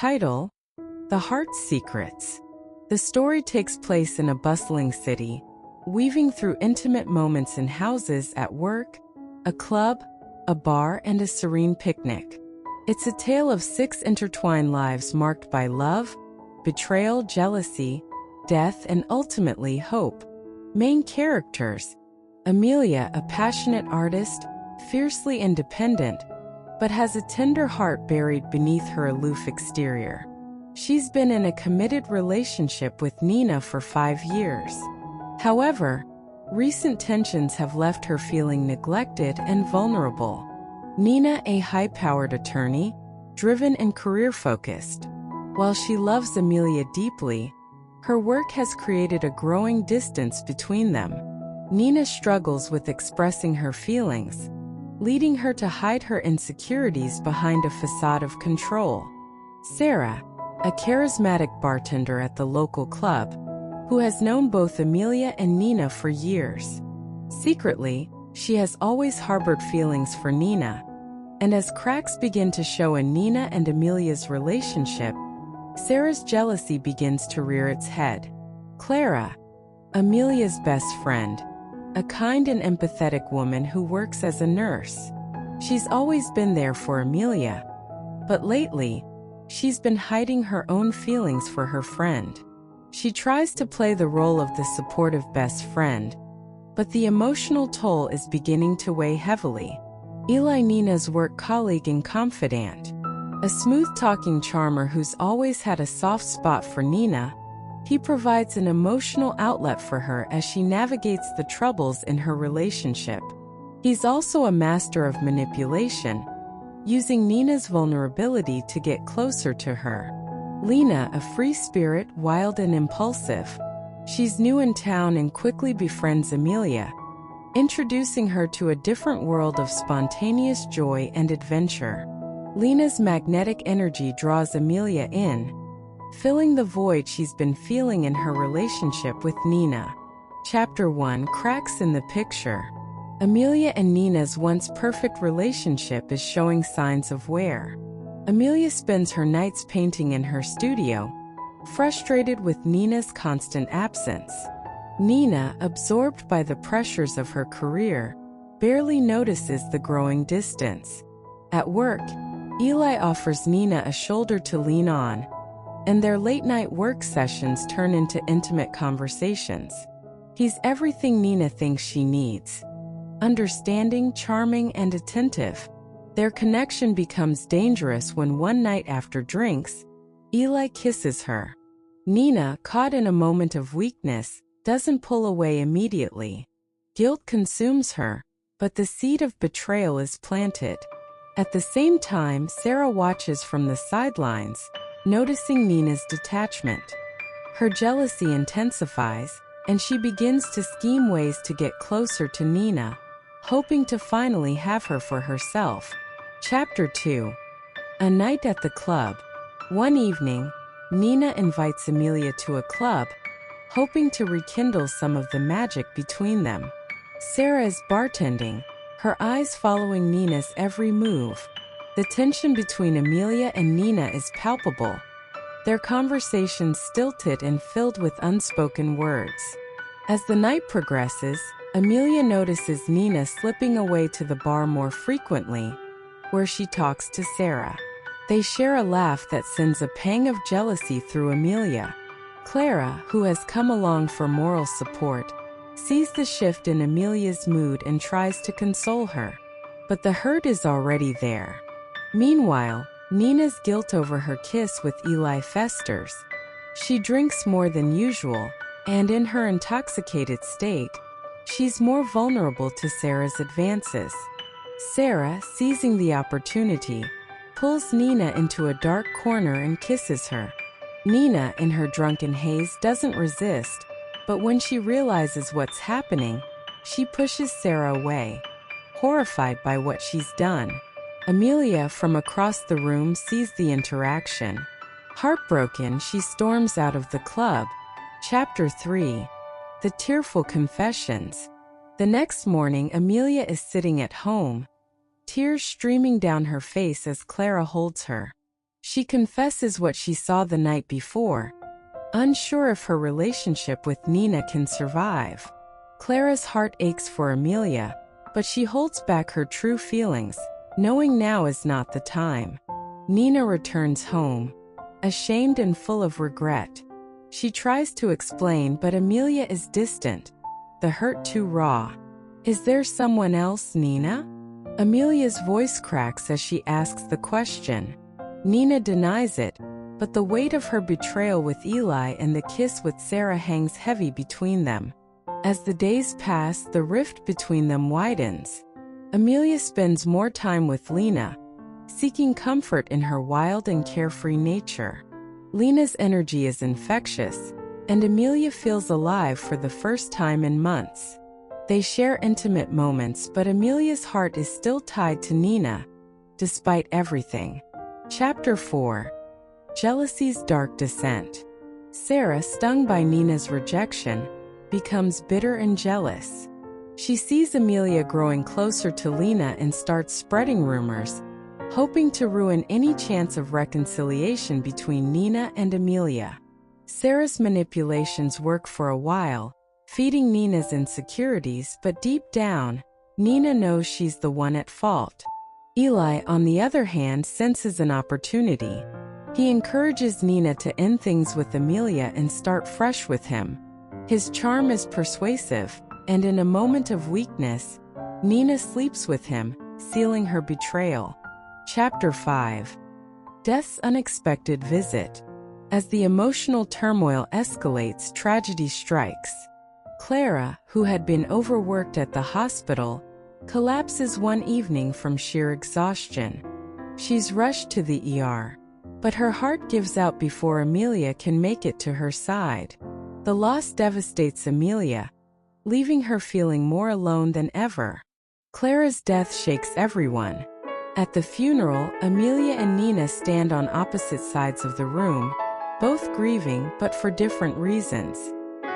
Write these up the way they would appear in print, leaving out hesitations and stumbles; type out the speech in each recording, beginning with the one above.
Title: The Heart's Secrets. The story takes place in a bustling city, weaving through intimate moments in houses, at work, a club, a bar, and a serene picnic. It's a tale of 6 intertwined lives marked by love, betrayal, jealousy, death, and ultimately hope. Main characters: Amelia, a passionate artist, fiercely independent, but has a tender heart buried beneath her aloof exterior. She's been in a committed relationship with Nina for 5 years. However, recent tensions have left her feeling neglected and vulnerable. Nina, a high-powered attorney, driven and career-focused. While she loves Amelia deeply, her work has created a growing distance between them. Nina struggles with expressing her feelings, leading her to hide her insecurities behind a facade of control. Sarah, a charismatic bartender at the local club, who has known both Amelia and Nina for years. Secretly, she has always harbored feelings for Nina, and as cracks begin to show in Nina and Amelia's relationship, Sarah's jealousy begins to rear its head. Clara, Amelia's best friend, a kind and empathetic woman who works as a nurse. She's always been there for Amelia, but lately, she's been hiding her own feelings for her friend. She tries to play the role of the supportive best friend, but the emotional toll is beginning to weigh heavily. Eli, Nina's work colleague and confidant, a smooth-talking charmer who's always had a soft spot for Nina, he provides an emotional outlet for her as she navigates the troubles in her relationship. He's also a master of manipulation, using Nina's vulnerability to get closer to her. Lena, a free spirit, wild and impulsive. She's new in town and quickly befriends Amelia, introducing her to a different world of spontaneous joy and adventure. Lena's magnetic energy draws Amelia in, filling the void she's been feeling in her relationship with Nina. Chapter 1: Cracks in the Picture. Amelia and Nina's once perfect relationship is showing signs of wear. Amelia spends her nights painting in her studio, frustrated with Nina's constant absence. Nina, absorbed by the pressures of her career, barely notices the growing distance. At work, Eli offers Nina a shoulder to lean on, and their late-night work sessions turn into intimate conversations. He's everything Nina thinks she needs: understanding, charming, and attentive. Their connection becomes dangerous when one night after drinks, Eli kisses her. Nina, caught in a moment of weakness, doesn't pull away immediately. Guilt consumes her, but the seed of betrayal is planted. At the same time, Sarah watches from the sidelines, noticing Nina's detachment. Her jealousy intensifies, and she begins to scheme ways to get closer to Nina, hoping to finally have her for herself. Chapter 2: A Night at the Club. One evening, Nina invites Amelia to a club, hoping to rekindle some of the magic between them. Sarah is bartending, her eyes following Nina's every move. The tension between Amelia and Nina is palpable, their conversations stilted and filled with unspoken words. As the night progresses, Amelia notices Nina slipping away to the bar more frequently, where she talks to Sarah. They share a laugh that sends a pang of jealousy through Amelia. Clara, who has come along for moral support, sees the shift in Amelia's mood and tries to console her, but the hurt is already there. Meanwhile, Nina's guilt over her kiss with Eli festers. She drinks more than usual, and in her intoxicated state, she's more vulnerable to Sarah's advances. Sarah, seizing the opportunity, pulls Nina into a dark corner and kisses her. Nina, in her drunken haze, doesn't resist, but when she realizes what's happening, she pushes Sarah away, horrified by what she's done. Amelia, from across the room, sees the interaction. Heartbroken, she storms out of the club. Chapter 3: The Tearful Confessions. The next morning, Amelia is sitting at home, tears streaming down her face as Clara holds her. She confesses what she saw the night before, unsure if her relationship with Nina can survive. Clara's heart aches for Amelia, but she holds back her true feelings, knowing now is not the time. Nina returns home, ashamed and full of regret. She tries to explain, but Amelia is distant, the hurt too raw. Is there someone else, Nina? Amelia's voice cracks as she asks the question. Nina denies it, but the weight of her betrayal with Eli and the kiss with Sarah hangs heavy between them. As the days pass, the rift between them widens. Amelia spends more time with Lena, seeking comfort in her wild and carefree nature. Lena's energy is infectious, and Amelia feels alive for the first time in months. They share intimate moments, but Amelia's heart is still tied to Nina, despite everything. Chapter 4. Jealousy's Dark Descent. Sarah, stung by Nina's rejection, becomes bitter and jealous. She sees Amelia growing closer to Lena and starts spreading rumors, hoping to ruin any chance of reconciliation between Nina and Amelia. Sarah's manipulations work for a while, feeding Nina's insecurities, but deep down, Nina knows she's the one at fault. Eli, on the other hand, senses an opportunity. He encourages Nina to end things with Amelia and start fresh with him. His charm is persuasive, and in a moment of weakness, Nina sleeps with him, sealing her betrayal. Chapter 5. Death's Unexpected Visit. As the emotional turmoil escalates, tragedy strikes. Clara, who had been overworked at the hospital, collapses one evening from sheer exhaustion. She's rushed to the ER, but her heart gives out before Amelia can make it to her side. The loss devastates Amelia, leaving her feeling more alone than ever. Clara's death shakes everyone. At the funeral, Amelia and Nina stand on opposite sides of the room, both grieving but for different reasons.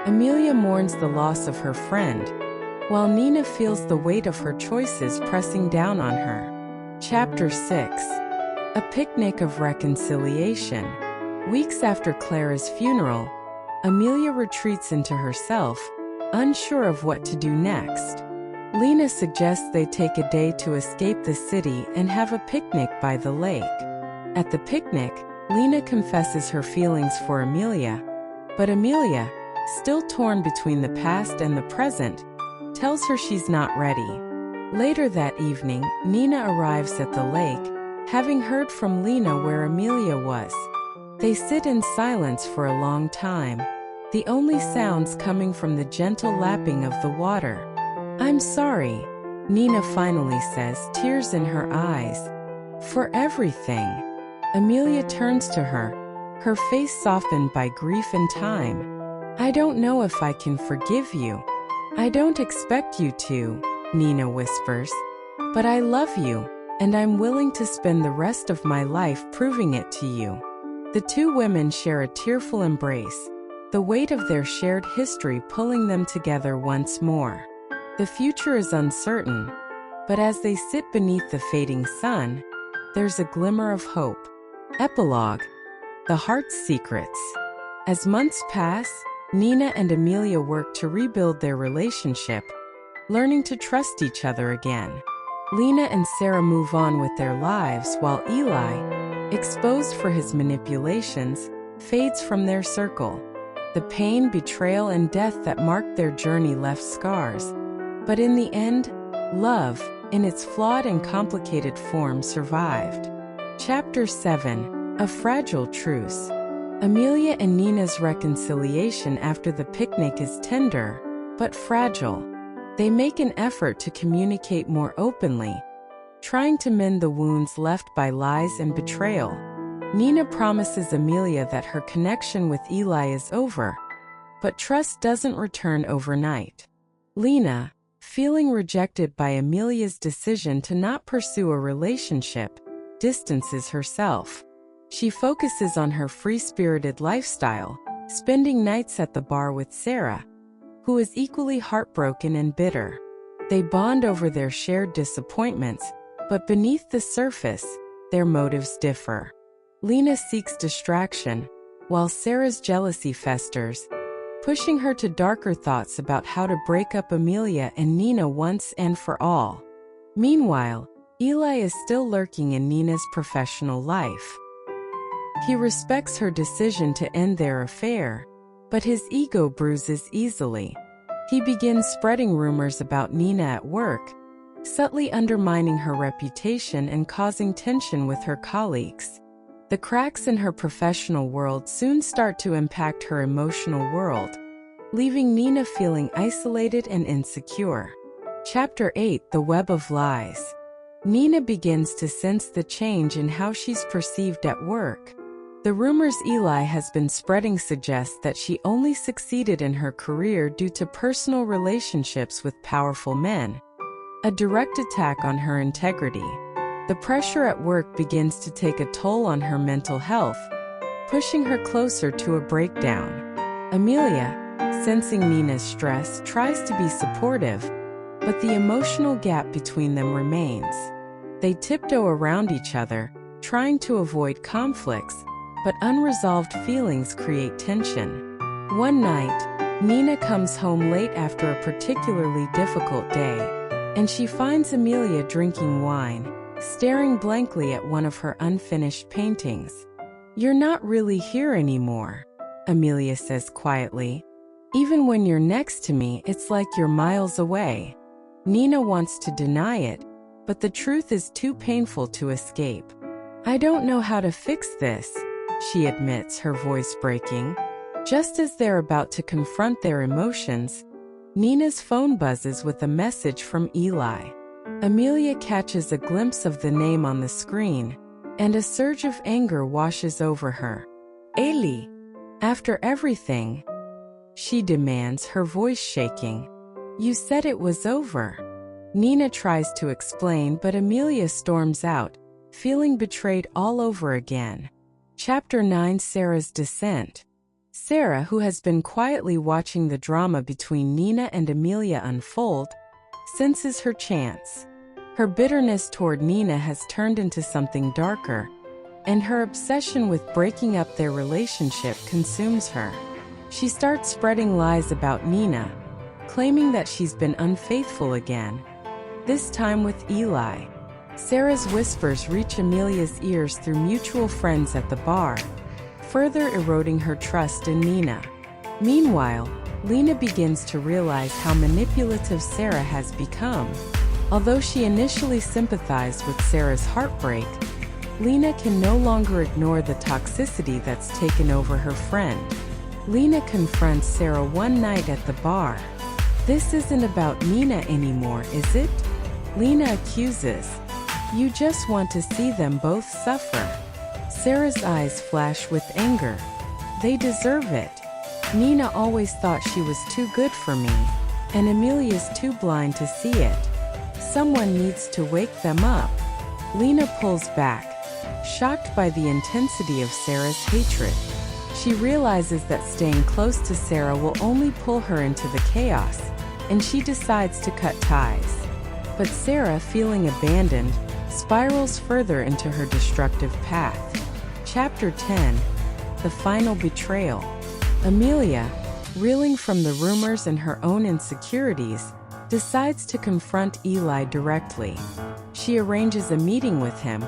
Amelia mourns the loss of her friend, while Nina feels the weight of her choices pressing down on her. Chapter 6. A Picnic of Reconciliation. Weeks after Clara's funeral, Amelia retreats into herself, unsure of what to do next. Lena suggests they take a day to escape the city and have a picnic by the lake. At the picnic, Lena confesses her feelings for Amelia, but Amelia, still torn between the past and the present, tells her she's not ready. Later that evening, Nina arrives at the lake, having heard from Lena where Amelia was. They sit in silence for a long time, the only sounds coming from the gentle lapping of the water. "I'm sorry," Nina finally says, tears in her eyes. "For everything." Amelia turns to her, her face softened by grief and time. "I don't know if I can forgive you." "I don't expect you to," Nina whispers. "But I love you, and I'm willing to spend the rest of my life proving it to you." The two women share a tearful embrace, the weight of their shared history pulling them together once more. The future is uncertain, but as they sit beneath the fading sun, there's a glimmer of hope. Epilogue. The Heart's Secrets. As months pass, Nina and Amelia work to rebuild their relationship, learning to trust each other again. Lena and Sarah move on with their lives while Eli, exposed for his manipulations, fades from their circle. The pain, betrayal, and death that marked their journey left scars. But in the end, love, in its flawed and complicated form, survived. Chapter 7. A Fragile Truce. Amelia and Nina's reconciliation after the picnic is tender, but fragile. They make an effort to communicate more openly, trying to mend the wounds left by lies and betrayal. Nina promises Amelia that her connection with Eli is over, but trust doesn't return overnight. Lena, feeling rejected by Amelia's decision to not pursue a relationship, distances herself. She focuses on her free-spirited lifestyle, spending nights at the bar with Sarah, who is equally heartbroken and bitter. They bond over their shared disappointments, but beneath the surface, their motives differ. Lena seeks distraction, while Sarah's jealousy festers, pushing her to darker thoughts about how to break up Amelia and Nina once and for all. Meanwhile, Eli is still lurking in Nina's professional life. He respects her decision to end their affair, but his ego bruises easily. He begins spreading rumors about Nina at work, subtly undermining her reputation and causing tension with her colleagues. The cracks in her professional world soon start to impact her emotional world, leaving Nina feeling isolated and insecure. Chapter 8: The Web of Lies. Nina begins to sense the change in how she's perceived at work. The rumors Eli has been spreading suggest that she only succeeded in her career due to personal relationships with powerful men, a direct attack on her integrity. The pressure at work begins to take a toll on her mental health, pushing her closer to a breakdown. Amelia, sensing Nina's stress, tries to be supportive, but the emotional gap between them remains. They tiptoe around each other, trying to avoid conflicts, but unresolved feelings create tension. One night, Nina comes home late after a particularly difficult day, and she finds Amelia drinking wine, staring blankly at one of her unfinished paintings. "You're not really here anymore," Amelia says quietly. "Even when you're next to me, it's like you're miles away." Nina wants to deny it, but the truth is too painful to escape. "I don't know how to fix this," she admits, her voice breaking. Just as they're about to confront their emotions, Nina's phone buzzes with a message from Eli. Amelia catches a glimpse of the name on the screen, and a surge of anger washes over her. "Eli, after everything," she demands, her voice shaking. "You said it was over." Nina tries to explain, but Amelia storms out, feeling betrayed all over again. Chapter 9: Sarah's Descent. Sarah, who has been quietly watching the drama between Nina and Amelia unfold, senses her chance. Her bitterness toward Nina has turned into something darker, and her obsession with breaking up their relationship consumes her. She starts spreading lies about Nina, claiming that she's been unfaithful again, this time with Eli. Sarah's whispers reach Amelia's ears through mutual friends at the bar, further eroding her trust in Nina. Meanwhile, Lena begins to realize how manipulative Sarah has become. Although she initially sympathized with Sarah's heartbreak, Lena can no longer ignore the toxicity that's taken over her friend. Lena confronts Sarah one night at the bar. "This isn't about Nina anymore, is it?" Lena accuses. "You just want to see them both suffer." Sarah's eyes flash with anger. "They deserve it. Nina always thought she was too good for me, and Amelia's too blind to see it. Someone needs to wake them up." Lena pulls back, shocked by the intensity of Sarah's hatred. She realizes that staying close to Sarah will only pull her into the chaos, and she decides to cut ties. But Sarah, feeling abandoned, spirals further into her destructive path. Chapter 10: The Final Betrayal. Amelia, reeling from the rumors and her own insecurities, decides to confront Eli directly. She arranges a meeting with him,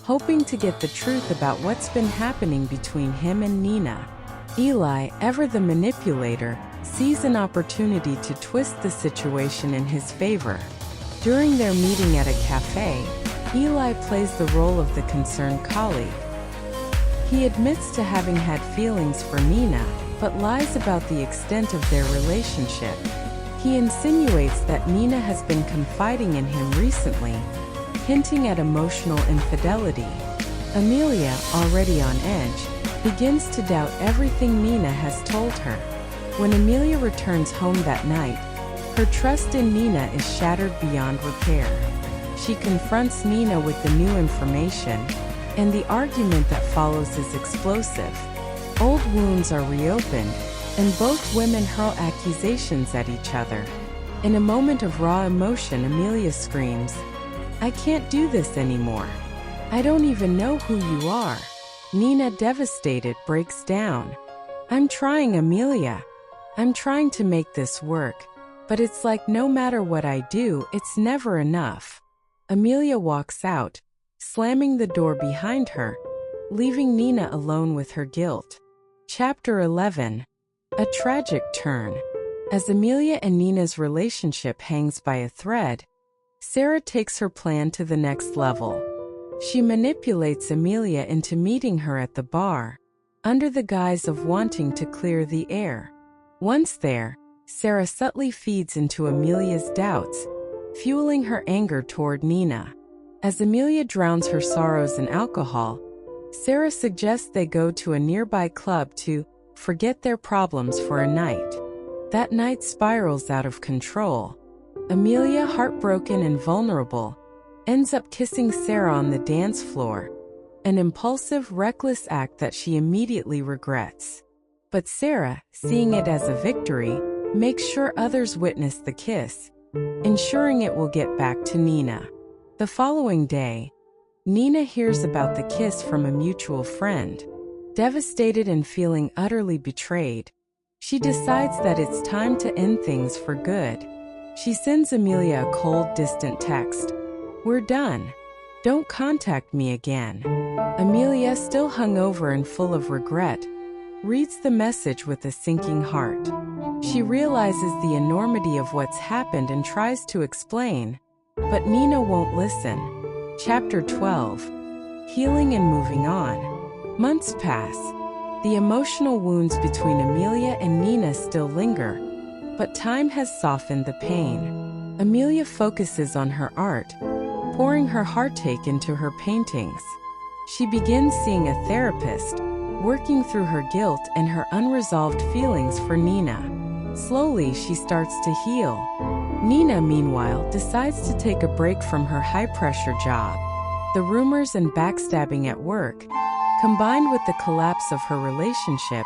hoping to get the truth about what's been happening between him and Nina. Eli, ever the manipulator, sees an opportunity to twist the situation in his favor. During their meeting at a cafe, Eli plays the role of the concerned colleague. He admits to having had feelings for Nina, but lies about the extent of their relationship. He insinuates that Nina has been confiding in him recently, hinting at emotional infidelity. Amelia, already on edge, begins to doubt everything Nina has told her. When Amelia returns home that night, her trust in Nina is shattered beyond repair. She confronts Nina with the new information, and the argument that follows is explosive. Old wounds are reopened, and both women hurl accusations at each other. In a moment of raw emotion, Amelia screams, "I can't do this anymore. I don't even know who you are." Nina, devastated, breaks down. "I'm trying, Amelia. I'm trying to make this work, but it's like no matter what I do, it's never enough." Amelia walks out, slamming the door behind her, leaving Nina alone with her guilt. Chapter 11. A tragic turn. As Amelia and Nina's relationship hangs by a thread, Sarah takes her plan to the next level. She manipulates Amelia into meeting her at the bar, under the guise of wanting to clear the air. Once there, Sarah subtly feeds into Amelia's doubts, fueling her anger toward Nina. As Amelia drowns her sorrows in alcohol, Sarah suggests they go to a nearby club to forget their problems for a night. That night spirals out of control. Amelia, heartbroken and vulnerable, ends up kissing Sarah on the dance floor, an impulsive, reckless act that she immediately regrets. But Sarah, seeing it as a victory, makes sure others witness the kiss, ensuring it will get back to Nina. The following day, Nina hears about the kiss from a mutual friend. Devastated and feeling utterly betrayed, she decides that it's time to end things for good. She sends Amelia a cold, distant text. "We're done. Don't contact me again." Amelia, still hungover and full of regret, reads the message with a sinking heart. She realizes the enormity of what's happened and tries to explain, but Nina won't listen. Chapter 12. Healing and moving on. Months pass. The emotional wounds between Amelia and Nina still linger, but time has softened the pain. Amelia focuses on her art, pouring her heartache into her paintings. She begins seeing a therapist, working through her guilt and her unresolved feelings for Nina. Slowly, she starts to heal. Nina, meanwhile, decides to take a break from her high-pressure job. The rumors and backstabbing at work, combined with the collapse of her relationship,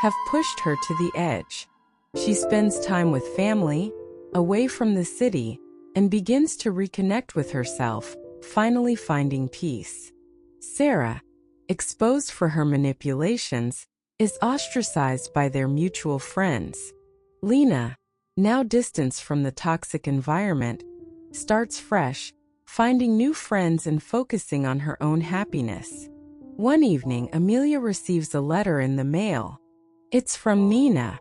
have pushed her to the edge. She spends time with family, away from the city, and begins to reconnect with herself, finally finding peace. Sarah, exposed for her manipulations, is ostracized by their mutual friends. Lena, now distanced from the toxic environment, starts fresh, finding new friends and focusing on her own happiness. One evening, Amelia receives a letter in the mail. It's from Nina.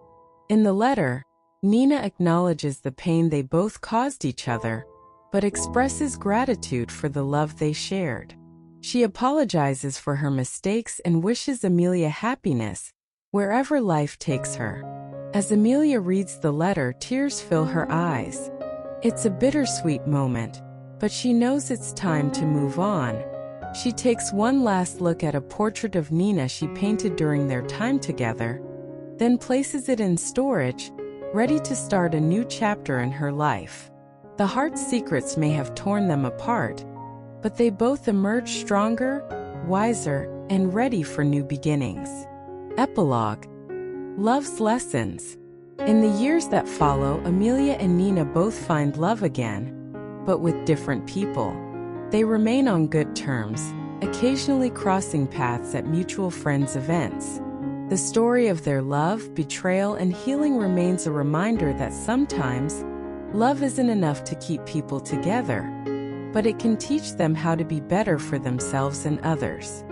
In the letter, Nina acknowledges the pain they both caused each other, but expresses gratitude for the love they shared. She apologizes for her mistakes and wishes Amelia happiness wherever life takes her. As Amelia reads the letter, tears fill her eyes. It's a bittersweet moment, but she knows it's time to move on. She takes one last look at a portrait of Nina she painted during their time together, then places it in storage, ready to start a new chapter in her life. The heart's secrets may have torn them apart, but they both emerge stronger, wiser, and ready for new beginnings. Epilogue. Love's lessons. In the years that follow, Amelia and Nina both find love again, but with different people. They remain on good terms, occasionally crossing paths at mutual friends' events. The story of their love, betrayal, and healing remains a reminder that sometimes love isn't enough to keep people together, but it can teach them how to be better for themselves and others.